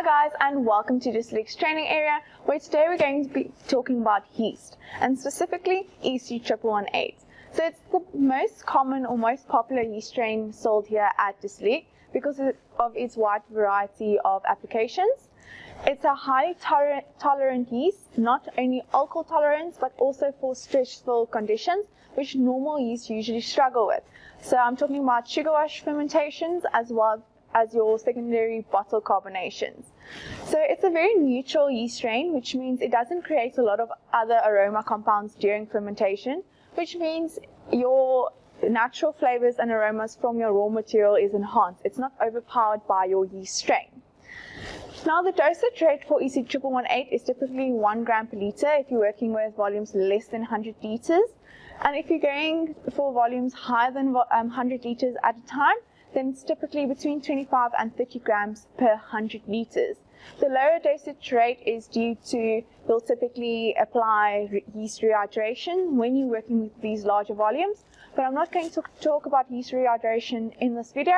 Hi guys, and welcome to Distilling's training area, where today we're going to be talking about yeast, and specifically EC1118. So it's the most common or most popular yeast strain sold here at Distilling because of its wide variety of applications. It's a highly tolerant yeast, not only alcohol tolerance but also for stressful conditions which normal yeast usually struggle with. So I'm talking about sugar wash fermentations as well as your secondary bottle carbonations. So it's a very neutral yeast strain, which means it doesn't create a lot of other aroma compounds during fermentation, which means your natural flavors and aromas from your raw material is enhanced. It's not overpowered by your yeast strain. Now the dosage rate for EC1118 is typically 1 gram per liter if you're working with volumes less than 100 liters. And if you're going for volumes higher than 100 liters at a time, then it's typically between 25 and 30 grams per 100 liters. The lower dosage rate is due to you'll typically apply yeast rehydration when you're working with these larger volumes, but I'm not going to talk about yeast rehydration in this video.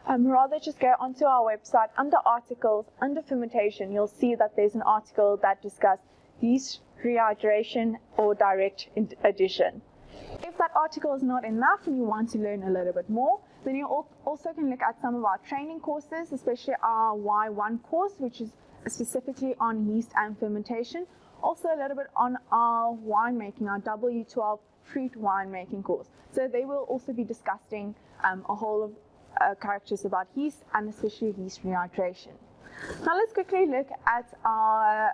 Rather just go onto our website under articles, under fermentation, you'll see that there's an article that discusses yeast rehydration or direct addition. If that article is not enough and you want to learn a little bit more, then you also can look at some of our training courses, especially our Y1 course, which is specifically on yeast and fermentation. Also a little bit on our winemaking, our W12 fruit winemaking course. So they will also be discussing a whole of characters about yeast and especially yeast rehydration. Now let's quickly look at our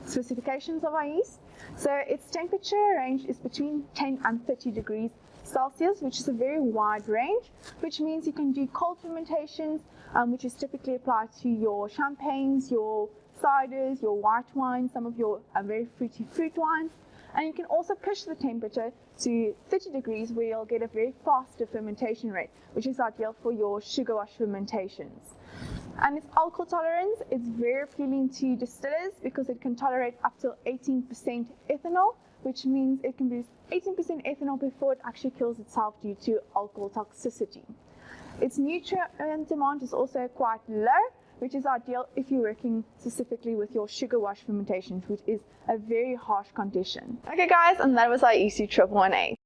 specifications of our yeast. So its temperature range is between 10 and 30 degrees Celsius, which is a very wide range, which means you can do cold fermentations, which is typically applied to your champagnes, your ciders, your white wines, some of your very fruity fruit wines. And you can also push the temperature to 30 degrees where you'll get a very faster fermentation rate, which is ideal for your sugar wash fermentations. And its alcohol tolerance is very appealing to distillers because it can tolerate up to 18% ethanol, which means it can produce 18% ethanol before it actually kills itself due to alcohol toxicity. Its nutrient demand is also quite low, which is ideal if you're working specifically with your sugar wash fermentations, which is a very harsh condition. Okay guys, and that was our EC1118.